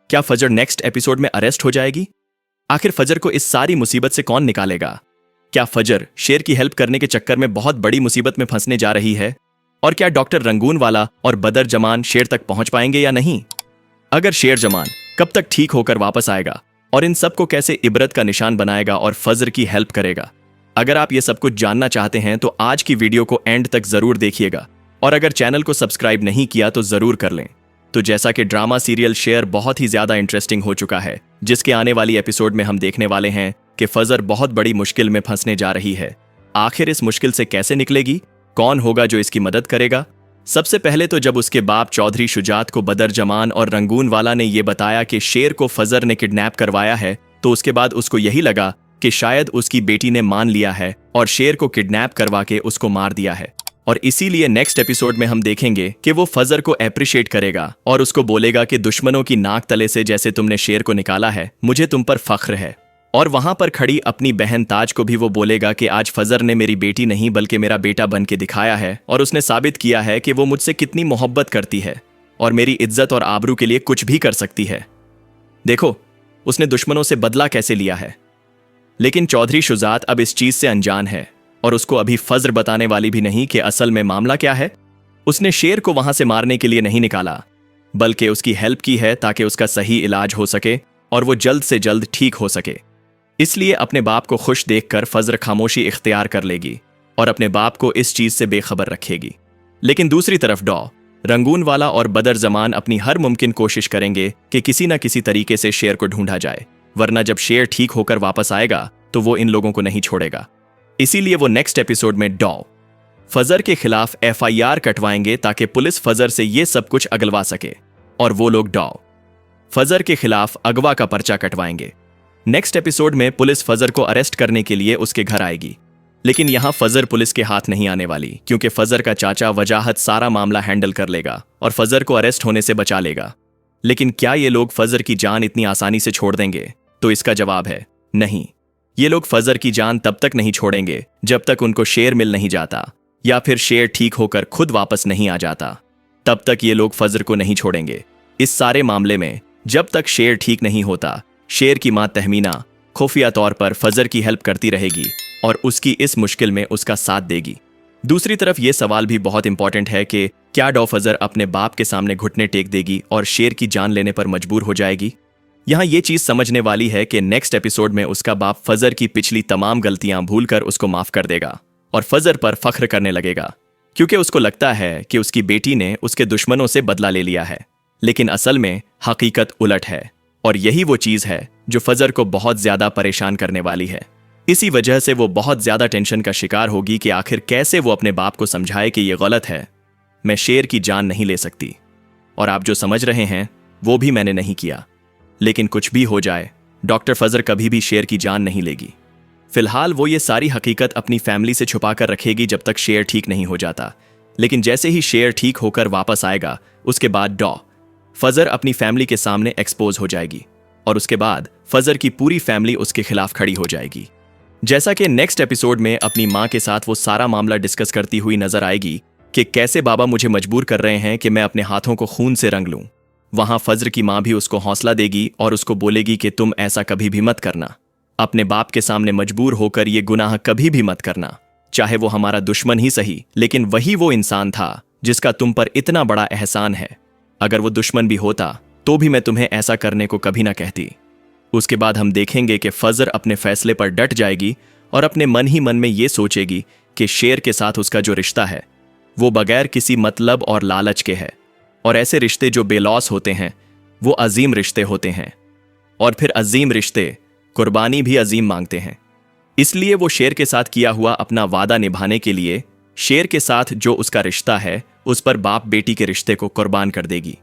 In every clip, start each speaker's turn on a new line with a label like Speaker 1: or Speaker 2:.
Speaker 1: क्या फजर next episode में अरेस्ट हो जाएगी? आखिर फजर को इस सारी मुसीबत से कौन निकालेगा? क्या फजर शेर की हेल्प करने के चक्कर में बहुत बड़ी मुसीबत में फंसने जा रही है? और क्या डॉक्टर रंगूनवाला और बदर जमान शेर तक पहुंच पाएंगे या नहीं? अगर शेर जमान कब तक ठीक होकर वापस आएगा और इन सबको कैसे इबरत का निशान बनाएगा और फजर की हेल्प करेगा? अगर आप ये सब कुछ जानना चाहते हैं तो आज की वीडियो को एंड तक जरूर देखिएगा, और अगर चैनल को सब्सक्राइब नहीं किया तो जरूर कर लें। तो जैसा कि ड्रामा सीरियल शेर बहुत ही ज्यादा इंटरेस्टिंग हो चुका है, जिसके आने वाली एपिसोड में हम देखने वाले हैं कि फजर बहुत बड़ी मुश्किल में फंसने जा रही है। आखिर इस मुश्किल से कैसे निकलेगी? कौन होगा जो इसकी मदद करेगा? सबसे पहले तो जब उसके बाप चौधरी शुजात को बदर जमान और रंगूनवाला ने यह बताया कि शेर को फजर ने किडनैप करवाया है, तो उसके बाद उसको यही लगा कि शायद उसकी बेटी ने मान लिया है और शेर को किडनैप करवा के उसको मार दिया है। और इसीलिए नेक्स्ट एपिसोड में हम देखेंगे कि वो फजर को एप्रिशिएट करेगा और उसको बोलेगा कि दुश्मनों की नाक तले से जैसे तुमने शेर को निकाला है, मुझे तुम पर फख्र है। और वहां पर खड़ी अपनी बहन ताज को भी वो बोलेगा कि आज फजर ने मेरी बेटी नहीं बल्कि मेरा बेटा बन के दिखाया है और उसने साबित किया है कि वो मुझसे कितनी मोहब्बत करती है और मेरी इज्जत और आबरू के लिए कुछ भी कर सकती है। देखो उसने दुश्मनों से बदला कैसे लिया है। लेकिन चौधरी शुजात अब इस चीज से अनजान है और उसको अभी फजर बताने वाली भी नहीं कि असल में मामला क्या है। उसने शेर को वहां से मारने के लिए नहीं निकाला, बल्कि उसकी हेल्प की है ताकि उसका सही इलाज हो सके और वो जल्द से जल्द ठीक हो सके। इसलिए अपने बाप को खुश देखकर फजर खामोशी इख्तियार कर लेगी और अपने बाप को इस चीज से बेखबर रखेगी। लेकिन दूसरी तरफ रंगूनवाला और बदर जमान अपनी हर मुमकिन कोशिश करेंगे कि किसी न किसी तरीके से शेर को ढूंढा जाए, वरना जब शेर ठीक होकर वापस आएगा तो वो इन लोगों को नहीं छोड़ेगा। इसीलिए वो नेक्स्ट एपिसोड में फजर के खिलाफ FIR कटवाएंगे ताकि पुलिस फजर से ये सब कुछ अगलवा सके, और वो लोग फजर के खिलाफ अगवा का पर्चा कटवाएंगे। नेक्स्ट एपिसोड में पुलिस फजर को अरेस्ट करने के लिए उसके घर आएगी, लेकिन यहां फजर पुलिस के हाथ नहीं आने वाली, क्योंकि फजर का चाचा वजाहत सारा मामला हैंडल कर लेगा और फजर को अरेस्ट होने से बचा लेगा। लेकिन क्या ये लोग फजर की जान इतनी आसानी से छोड़ देंगे? तो इसका जवाब है नहीं। ये लोग फजर की जान तब तक नहीं छोड़ेंगे जब तक उनको शेर मिल नहीं जाता या फिर शेर ठीक होकर खुद वापस नहीं आ जाता। तब तक ये लोग फजर को नहीं छोड़ेंगे। इस सारे मामले में जब तक शेर ठीक नहीं होता, शेर की मां तहमीना खुफिया तौर पर फजर की हेल्प करती रहेगी और उसकी इस मुश्किल में उसका साथ देगी। दूसरी तरफ यह सवाल भी बहुत इंपॉर्टेंट है कि क्या फजर अपने बाप के सामने घुटने टेक देगी और शेर की जान लेने पर मजबूर हो जाएगी? यहां यह चीज समझने वाली है कि नेक्स्ट एपिसोड में उसका बाप फजर की पिछली तमाम गलतियां भूलकर उसको माफ कर देगा और फजर पर फख्र करने लगेगा, क्योंकि उसको लगता है कि उसकी बेटी ने उसके दुश्मनों से बदला ले लिया है। लेकिन असल में हकीकत उलट है, और यही वो चीज है जो फजर को बहुत ज्यादा परेशान करने वाली है। इसी वजह से वो बहुत ज्यादा टेंशन का शिकार होगी कि आखिर कैसे वो अपने बाप को समझाए कि ये गलत है, मैं शेर की जान नहीं ले सकती, और आप जो समझ रहे हैं वो भी मैंने नहीं किया। लेकिन कुछ भी हो जाए, डॉक्टर फजर कभी भी शेर की जान नहीं लेगी। फिलहाल वो ये सारी हकीकत अपनी फैमिली से छुपा कर रखेगी जब तक शेर ठीक नहीं हो जाता। लेकिन जैसे ही शेर ठीक होकर वापस आएगा, उसके बाद फजर अपनी फैमिली के सामने एक्सपोज हो जाएगी और उसके बाद फजर की पूरी फैमिली उसके खिलाफ खड़ी हो जाएगी। जैसा कि नेक्स्ट एपिसोड में अपनी मां के साथ वो सारा मामला डिस्कस करती हुई नजर आएगी कि कैसे बाबा मुझे मजबूर कर रहे हैं कि मैं अपने हाथों को खून से रंग लूं। वहां फजर की मां भी उसको हौसला देगी और उसको बोलेगी कि तुम ऐसा कभी भी मत करना, अपने बाप के सामने मजबूर होकर ये गुनाह कभी भी मत करना, चाहे वो हमारा दुश्मन ही सही, लेकिन वही वो इंसान था जिसका तुम पर इतना बड़ा एहसान है। अगर वो दुश्मन भी होता तो भी मैं तुम्हें ऐसा करने को कभी ना कहती। उसके बाद हम देखेंगे कि फजर अपने फैसले पर डट जाएगी और अपने मन ही मन में ये सोचेगी कि शेर के साथ उसका जो रिश्ता है वो बगैर किसी मतलब और लालच के है, और ऐसे रिश्ते जो बेलौस होते हैं वो अजीम रिश्ते होते हैं, और फिर अजीम रिश्ते कुर्बानी भी अजीम मांगते हैं। इसलिए वो शेर के साथ किया हुआ अपना वादा निभाने के लिए शेर के साथ जो उसका रिश्ता है उस पर बाप बेटी के रिश्ते को कुर्बान कर देगी।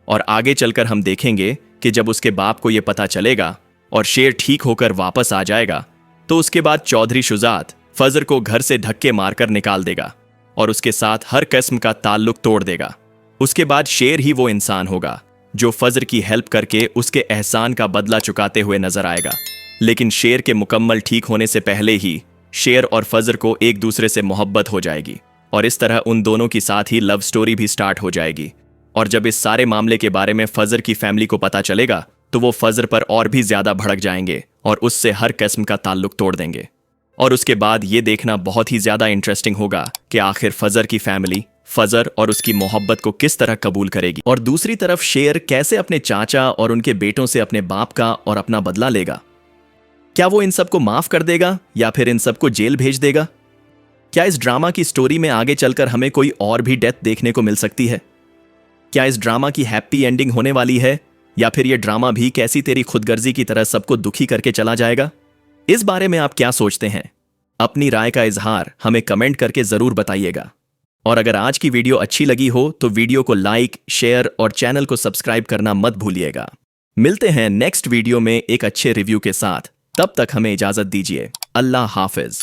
Speaker 1: और आगे चलकर हम देखेंगे कि जब उसके बाप को यह पता चलेगा और शेर ठीक होकर वापस आ जाएगा, तो उसके बाद चौधरी शुजात फजर को घर से धक्के मारकर निकाल देगा और उसके साथ हर किस्म का ताल्लुक तोड़ देगा। उसके बाद शेर ही वो इंसान होगा जो फजर की हेल्प करके उसके एहसान का बदला चुकाते हुए नजर आएगा। लेकिन शेर के मुकम्मल ठीक होने से पहले ही शेर और फजर को एक दूसरे से मोहब्बत हो जाएगी और इस तरह उन दोनों की साथ ही लव स्टोरी भी स्टार्ट हो जाएगी। और जब इस सारे मामले के बारे में फजर की फैमिली को पता चलेगा तो वो फजर पर और भी ज्यादा भड़क जाएंगे और उससे हर किस्म का ताल्लुक तोड़ देंगे। और उसके बाद ये देखना बहुत ही ज्यादा इंटरेस्टिंग होगा कि आखिर फजर की फैमिली फजर और उसकी मोहब्बत को किस तरह कबूल करेगी, और दूसरी तरफ शेर कैसे अपने चाचा और उनके बेटों से अपने बाप का और अपना बदला लेगा। क्या वो इन सबको माफ कर देगा या फिर इन सबको जेल भेज देगा? क्या इस ड्रामा की स्टोरी में आगे चलकर हमें कोई और भी डेथ देखने को मिल सकती है? क्या इस ड्रामा की हैप्पी एंडिंग होने वाली है या फिर यह ड्रामा भी कैसी तेरी खुदगर्जी की तरह सबको दुखी करके चला जाएगा? इस बारे में आप क्या सोचते हैं? अपनी राय का इजहार हमें कमेंट करके जरूर बताइएगा। और अगर आज की वीडियो अच्छी लगी हो तो वीडियो को लाइक, शेयर और चैनल को सब्सक्राइब करना मत भूलिएगा। मिलते हैं नेक्स्ट वीडियो में एक अच्छे रिव्यू के साथ। तब तक हमें इजाजत दीजिए। अल्लाह हाफिज।